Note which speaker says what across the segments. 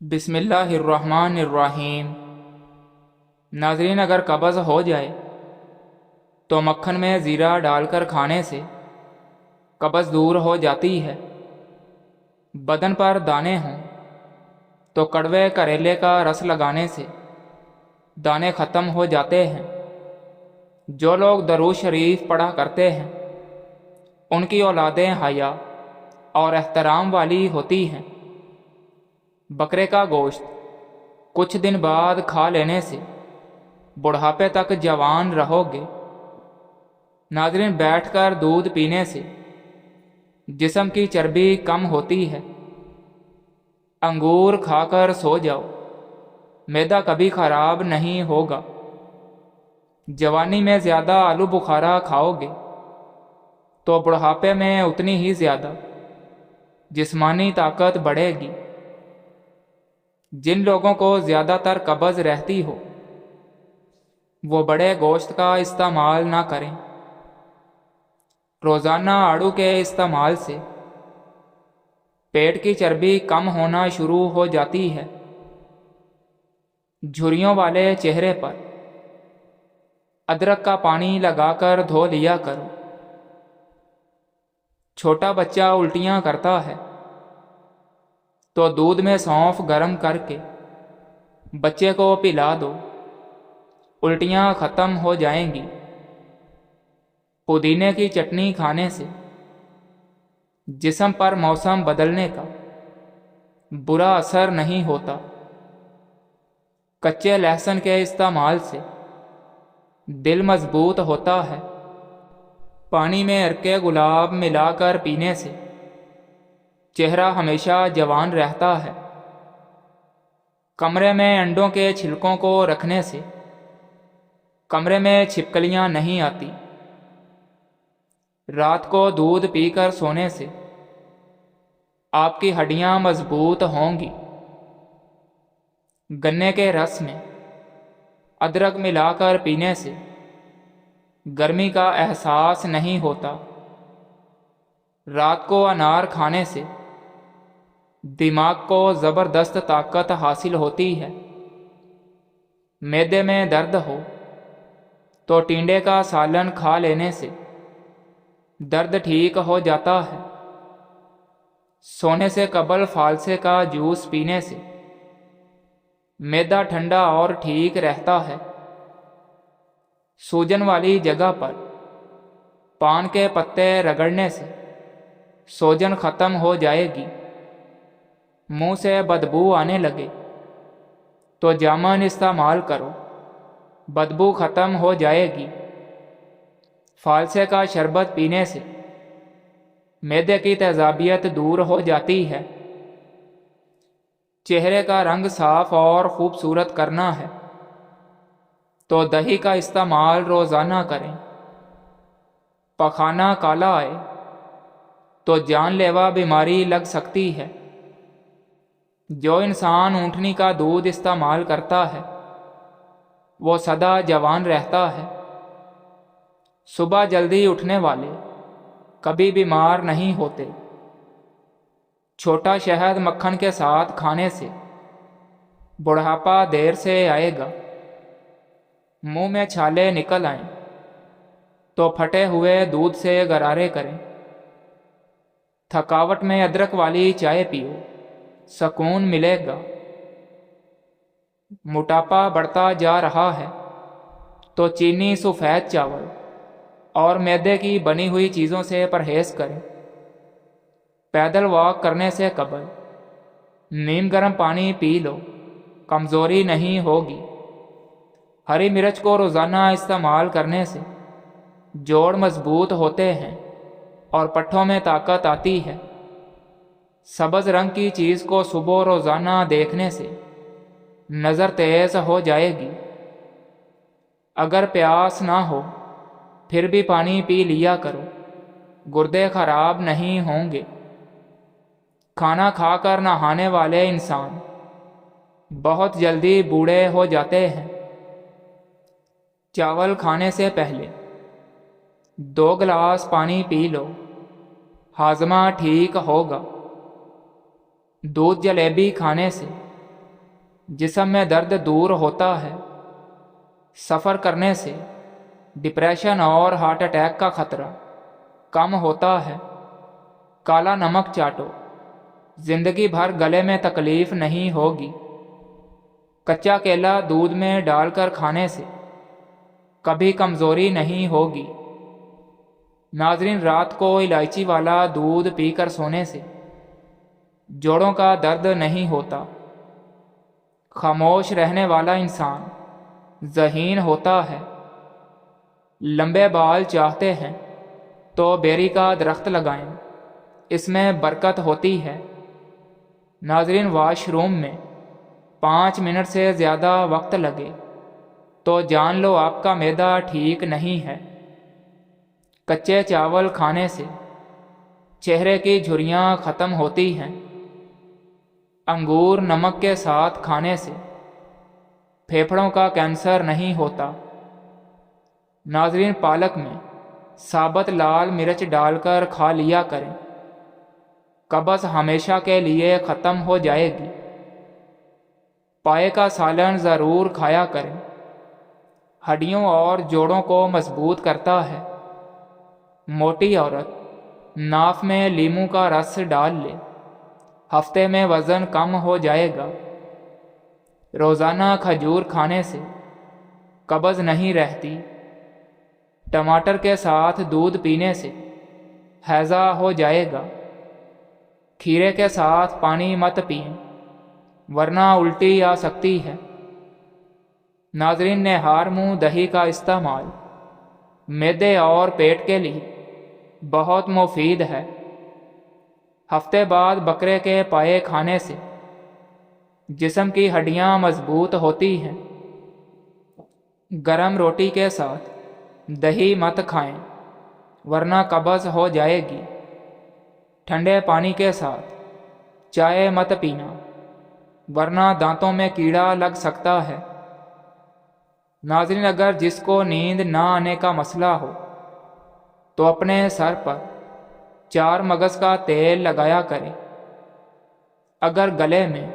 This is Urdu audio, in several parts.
Speaker 1: بسم اللہ الرحمن الرحیم۔ ناظرین، اگر قبض ہو جائے تو مکھن میں زیرہ ڈال کر کھانے سے قبض دور ہو جاتی ہے۔ بدن پر دانے ہوں تو کڑوے کریلے کا رس لگانے سے دانے ختم ہو جاتے ہیں۔ جو لوگ درود شریف پڑھا کرتے ہیں ان کی اولادیں حیا اور احترام والی ہوتی ہیں۔ بکرے کا گوشت کچھ دن بعد کھا لینے سے بڑھاپے تک جوان رہو گے۔ ناظرین، بیٹھ کر دودھ پینے سے جسم کی چربی کم ہوتی ہے۔ انگور کھا کر سو جاؤ، معدہ کبھی خراب نہیں ہوگا۔ جوانی میں زیادہ آلو بخارا کھاؤ گے تو بڑھاپے میں اتنی ہی زیادہ جسمانی طاقت بڑھے گی۔ جن لوگوں کو زیادہ تر قبض رہتی ہو وہ بڑے گوشت کا استعمال نہ کریں۔ روزانہ آڑو کے استعمال سے پیٹ کی چربی کم ہونا شروع ہو جاتی ہے۔ جھریوں والے چہرے پر ادرک کا پانی لگا کر دھو لیا کرو۔ چھوٹا بچہ الٹیاں کرتا ہے تو دودھ میں سونف گرم کر کے بچے کو پلا دو، الٹیاں ختم ہو جائیں گی۔ پودینے کی چٹنی کھانے سے جسم پر موسم بدلنے کا برا اثر نہیں ہوتا۔ کچے لہسن کے استعمال سے دل مضبوط ہوتا ہے۔ پانی میں عرق گلاب ملا کر پینے سے چہرہ ہمیشہ جوان رہتا ہے۔ کمرے میں انڈوں کے چھلکوں کو رکھنے سے کمرے میں چھپکلیاں نہیں آتی۔ رات کو دودھ پی کر سونے سے آپ کی ہڈیاں مضبوط ہوں گی۔ گنے کے رس میں ادرک ملا کر پینے سے گرمی کا احساس نہیں ہوتا۔ رات کو انار کھانے سے دماغ کو زبردست طاقت حاصل ہوتی ہے۔ معدے میں درد ہو تو ٹینڈے کا سالن کھا لینے سے درد ٹھیک ہو جاتا ہے۔ سونے سے قبل فالسے کا جوس پینے سے معدہ ٹھنڈا اور ٹھیک رہتا ہے۔ سوجن والی جگہ پر پان کے پتے رگڑنے سے سوجن ختم ہو جائے گی۔ منہ سے بدبو آنے لگے تو جامن استعمال کرو، بدبو ختم ہو جائے گی۔ فالسے کا شربت پینے سے معدے کی تیزابیت دور ہو جاتی ہے۔ چہرے کا رنگ صاف اور خوبصورت کرنا ہے تو دہی کا استعمال روزانہ کریں۔ پخانہ کالا آئے تو جان لیوا بیماری لگ سکتی ہے۔ جو انسان اونٹنی کا دودھ استعمال کرتا ہے وہ سدا جوان رہتا ہے۔ صبح جلدی اٹھنے والے کبھی بیمار نہیں ہوتے۔ چھوٹا شہد مکھن کے ساتھ کھانے سے بڑھاپا دیر سے آئے گا۔ منہ میں چھالے نکل آئیں تو پھٹے ہوئے دودھ سے غرارے کریں۔ تھکاوٹ میں ادرک والی چائے پیو، سکون ملے گا۔ موٹاپا بڑھتا جا رہا ہے تو چینی، سفید چاول اور میدے کی بنی ہوئی چیزوں سے پرہیز کریں۔ پیدل واک کرنے سے قبل نیم گرم پانی پی لو، کمزوری نہیں ہوگی۔ ہری مرچ کو روزانہ استعمال کرنے سے جوڑ مضبوط ہوتے ہیں اور پٹھوں میں طاقت آتی ہے۔ سبز رنگ کی چیز کو صبح روزانہ دیکھنے سے نظر تیز ہو جائے گی۔ اگر پیاس نہ ہو پھر بھی پانی پی لیا کرو، گردے خراب نہیں ہوں گے۔ کھانا کھا کر نہانے والے انسان بہت جلدی بوڑھے ہو جاتے ہیں۔ چاول کھانے سے پہلے 2 گلاس پانی پی لو، ہاضمہ ٹھیک ہوگا۔ دودھ جلیبی کھانے سے جسم میں درد دور ہوتا ہے۔ سفر کرنے سے ڈپریشن اور ہارٹ اٹیک کا خطرہ کم ہوتا ہے۔ کالا نمک چاٹو، زندگی بھر گلے میں تکلیف نہیں ہوگی۔ کچا کیلا دودھ میں ڈال کر کھانے سے کبھی کمزوری نہیں ہوگی۔ ناظرین، رات کو الائچی والا دودھ پی کر سونے سے جوڑوں کا درد نہیں ہوتا۔ خاموش رہنے والا انسان ذہین ہوتا ہے۔ لمبے بال چاہتے ہیں تو بیری کا درخت لگائیں، اس میں برکت ہوتی ہے۔ ناظرین، واش روم میں 5 منٹ سے زیادہ وقت لگے تو جان لو آپ کا معدہ ٹھیک نہیں ہے۔ کچے چاول کھانے سے چہرے کی جھریاں ختم ہوتی ہیں۔ انگور نمک کے ساتھ کھانے سے پھیپھڑوں کا کینسر نہیں ہوتا۔ ناظرین، پالک میں ثابت لال مرچ ڈال کر کھا لیا کریں، قبض ہمیشہ کے لیے ختم ہو جائے گی۔ پائے کا سالن ضرور کھایا کریں، ہڈیوں اور جوڑوں کو مضبوط کرتا ہے۔ موٹی عورت ناف میں لیموں کا رس ڈال لے، ہفتے میں وزن کم ہو جائے گا۔ روزانہ کھجور کھانے سے قبض نہیں رہتی۔ ٹماٹر کے ساتھ دودھ پینے سے ہیضہ ہو جائے گا۔ کھیرے کے ساتھ پانی مت پئیں ورنہ الٹی آ سکتی ہے۔ ناظرین، نہار منہ دہی کا استعمال معدے اور پیٹ کے لیے بہت مفید ہے۔ ہفتے بعد بکرے کے پائے کھانے سے جسم کی ہڈیاں مضبوط ہوتی ہیں۔ گرم روٹی کے ساتھ دہی مت کھائیں ورنہ قبض ہو جائے گی۔ ٹھنڈے پانی کے ساتھ چائے مت پینا ورنہ دانتوں میں کیڑا لگ سکتا ہے۔ ناظرین، اگر جس کو نیند نہ آنے کا مسئلہ ہو تو اپنے سر پر 4 مگز کا تیل لگایا کریں۔ اگر گلے میں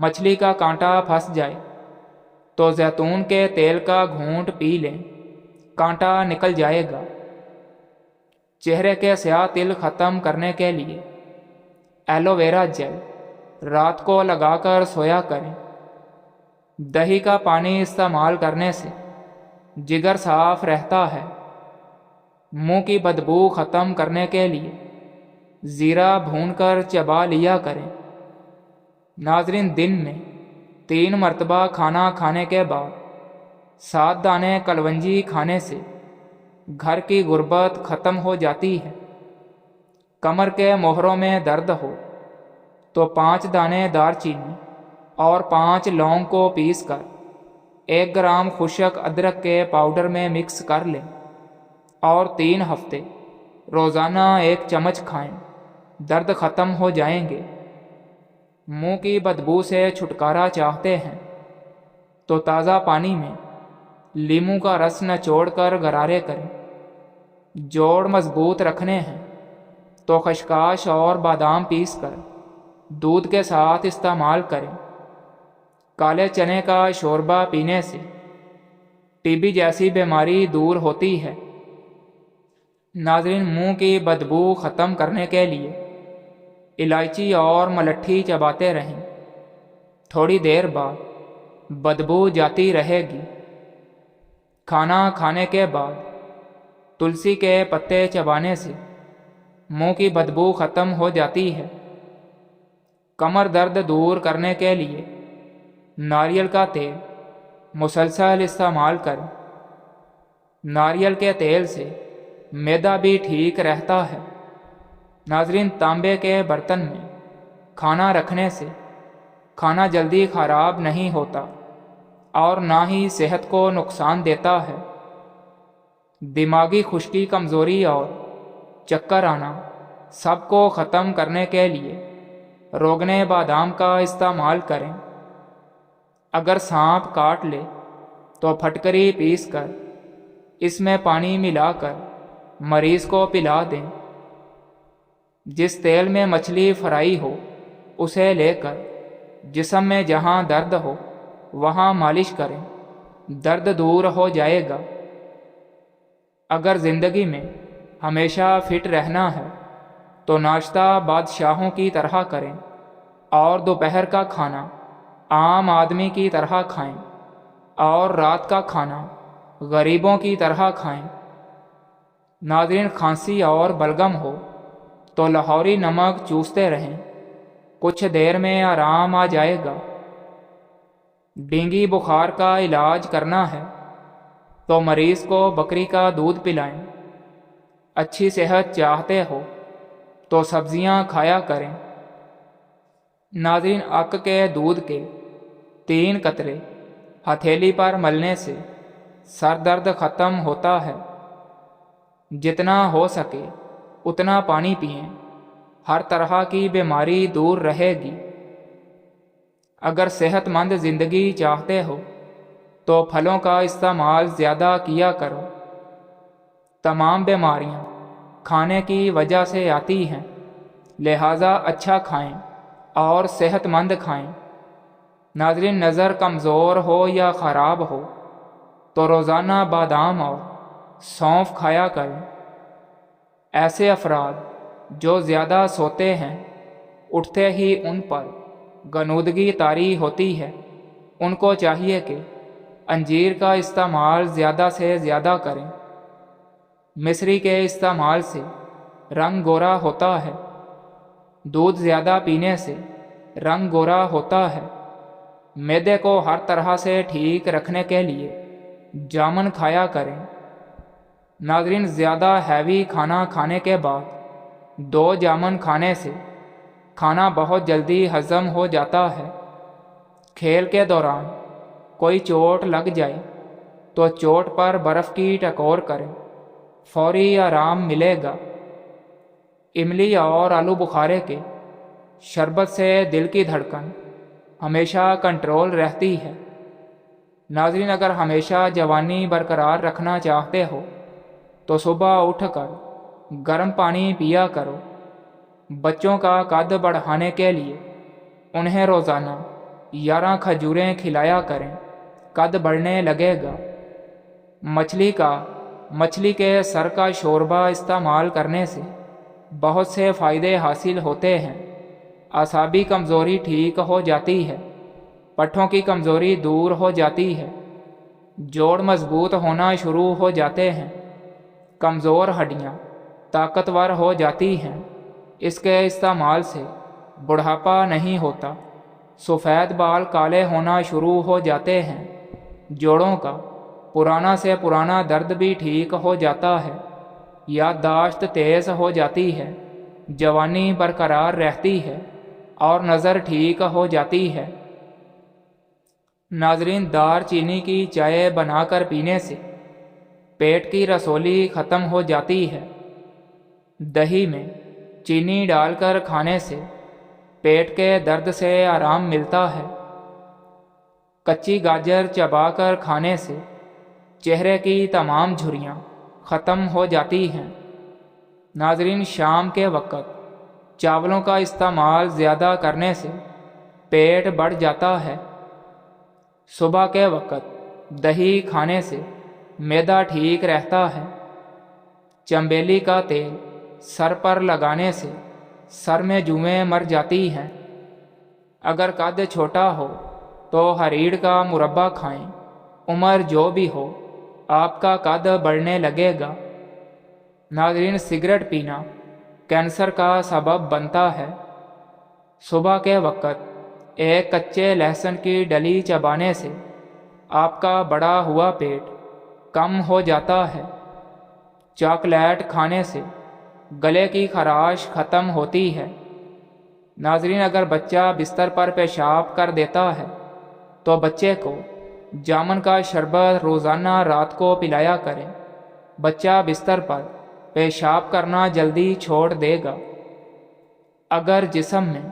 Speaker 1: مچھلی کا کانٹا پھنس جائے تو زیتون کے تیل کا گھونٹ پی لیں، کانٹا نکل جائے گا۔ چہرے کے سیاہ تل ختم کرنے کے لیے ایلو ویرا جیل رات کو لگا کر سویا کریں۔ دہی کا پانی استعمال کرنے سے جگر صاف رہتا ہے۔ منہ کی بدبو ختم کرنے کے لیے زیرہ بھون کر چبا لیا کریں۔ ناظرین، دن میں 3 مرتبہ کھانا کھانے کے بعد 7 دانے کلونجی کھانے سے گھر کی غربت ختم ہو جاتی ہے۔ کمر کے موہروں میں درد ہو تو 5 دانے دار چینی اور 5 لونگ کو پیس کر 1 گرام خشک ادرک کے پاؤڈر میں مکس کر لیں اور 3 ہفتے روزانہ 1 چمچ کھائیں، درد ختم ہو جائیں گے۔ منہ کی بدبو سے چھٹکارا چاہتے ہیں تو تازہ پانی میں لیموں کا رس نچوڑ کر غرارے کریں۔ جوڑ مضبوط رکھنے ہیں تو خشخاش اور بادام پیس کر دودھ کے ساتھ استعمال کریں۔ کالے چنے کا شوربہ پینے سے ٹی بی جیسی بیماری دور ہوتی ہے۔ ناظرین، منہ کی بدبو ختم کرنے کے لیے الائچی اور ملٹھی چباتے رہیں، تھوڑی دیر بعد بدبو جاتی رہے گی۔ کھانا کھانے کے بعد تلسی کے پتے چبانے سے منہ کی بدبو ختم ہو جاتی ہے۔ کمر درد دور کرنے کے لیے ناریل کا تیل مسلسل استعمال کریں۔ ناریل کے تیل سے معدہ بھی ٹھیک رہتا ہے۔ ناظرین، تانبے کے برتن میں کھانا رکھنے سے کھانا جلدی خراب نہیں ہوتا اور نہ ہی صحت کو نقصان دیتا ہے۔ دماغی خشکی، کمزوری اور چکر آنا سب کو ختم کرنے کے لیے روغن بادام کا استعمال کریں۔ اگر سانپ کاٹ لے تو پھٹکری پیس کر اس میں پانی ملا کر مریض کو پلا دیں۔ جس تیل میں مچھلی فرائی ہو اسے لے کر جسم میں جہاں درد ہو وہاں مالش کریں، درد دور ہو جائے گا۔ اگر زندگی میں ہمیشہ فٹ رہنا ہے تو ناشتہ بادشاہوں کی طرح کریں اور دوپہر کا کھانا عام آدمی کی طرح کھائیں اور رات کا کھانا غریبوں کی طرح کھائیں۔ ناظرین، کھانسی اور بلغم ہو تو لاہوری نمک چوستے رہیں، کچھ دیر میں آرام آ جائے گا۔ ڈینگی بخار کا علاج کرنا ہے تو مریض کو بکری کا دودھ پلائیں۔ اچھی صحت چاہتے ہو تو سبزیاں کھایا کریں۔ ناظرین، اک کے دودھ کے 3 قطرے ہتھیلی پر ملنے سے سر درد ختم ہوتا ہے۔ جتنا ہو سکے اتنا پانی پئیں، ہر طرح کی بیماری دور رہے گی۔ اگر صحت مند زندگی چاہتے ہو تو پھلوں کا استعمال زیادہ کیا کرو۔ تمام بیماریاں کھانے کی وجہ سے آتی ہیں، لہٰذا اچھا کھائیں اور صحت مند کھائیں۔ ناظرین، نظر کمزور ہو یا خراب ہو تو روزانہ بادام اور سونف کھایا کریں۔ ایسے افراد جو زیادہ سوتے ہیں، اٹھتے ہی ان پر غنودگی طاری ہوتی ہے، ان کو چاہیے کہ انجیر کا استعمال زیادہ سے زیادہ کریں۔ مصری کے استعمال سے رنگ گورا ہوتا ہے۔ دودھ زیادہ پینے سے رنگ گورا ہوتا ہے۔ معدے کو ہر طرح سے ٹھیک رکھنے کے لیے جامن کھایا کریں۔ ناظرین، زیادہ ہیوی کھانا کھانے کے بعد 2 جامن کھانے سے کھانا بہت جلدی ہضم ہو جاتا ہے۔ کھیل کے دوران کوئی چوٹ لگ جائے تو چوٹ پر برف کی ٹکور کریں، فوری آرام ملے گا۔ املی اور آلو بخارے کے شربت سے دل کی دھڑکن ہمیشہ کنٹرول رہتی ہے۔ ناظرین، اگر ہمیشہ جوانی برقرار رکھنا چاہتے ہو تو صبح اٹھ کر گرم پانی پیا کرو۔ بچوں کا قد بڑھانے کے لیے انہیں روزانہ 11 کھجوریں کھلایا کریں، قد بڑھنے لگے گا۔ مچھلی کے سر کا شوربہ استعمال کرنے سے بہت سے فائدے حاصل ہوتے ہیں۔ اعصابی کمزوری ٹھیک ہو جاتی ہے، پٹھوں کی کمزوری دور ہو جاتی ہے، جوڑ مضبوط ہونا شروع ہو جاتے ہیں، کمزور ہڈیاں طاقتور ہو جاتی ہیں۔ اس کے استعمال سے بڑھاپا نہیں ہوتا، سفید بال کالے ہونا شروع ہو جاتے ہیں، جوڑوں کا پرانا سے پرانا درد بھی ٹھیک ہو جاتا ہے، یادداشت تیز ہو جاتی ہے، جوانی برقرار رہتی ہے اور نظر ٹھیک ہو جاتی ہے۔ ناظرین، دار چینی کی چائے بنا کر پینے سے پیٹ کی رسولی ختم ہو جاتی ہے۔ دہی میں چینی ڈال کر کھانے سے پیٹ کے درد سے آرام ملتا ہے۔ کچی گاجر چبا کر کھانے سے چہرے کی تمام جھریاں ختم ہو جاتی ہیں۔ ناظرین، شام کے وقت چاولوں کا استعمال زیادہ کرنے سے پیٹ بڑھ جاتا ہے۔ صبح کے وقت دہی کھانے سے معدہ ٹھیک رہتا ہے۔ چنبیلی کا تیل سر پر لگانے سے سر میں جوئیں مر جاتی ہیں۔ اگر قد چھوٹا ہو تو ہریڑ کا مربع کھائیں، عمر جو بھی ہو آپ کا قد بڑھنے لگے گا۔ ناظرین، سگریٹ پینا کینسر کا سبب بنتا ہے۔ صبح کے وقت ایک کچے لہسن کی ڈلی چبانے سے آپ کا بڑا ہوا پیٹ کم ہو جاتا ہے۔ چاکلیٹ کھانے سے گلے کی خراش ختم ہوتی ہے۔ ناظرین، اگر بچہ بستر پر پیشاب کر دیتا ہے تو بچے کو جامن کا شربت روزانہ رات کو پلایا کریں، بچہ بستر پر پیشاب کرنا جلدی چھوڑ دے گا۔ اگر جسم میں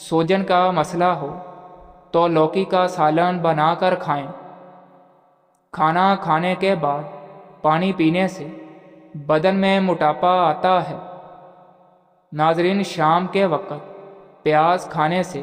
Speaker 1: سوجن کا مسئلہ ہو تو لوکی کا سالن بنا کر کھائیں۔ کھانا کھانے کے بعد پانی پینے سے بدن میں موٹاپا آتا ہے۔ ناظرین، شام کے وقت پیاز کھانے سے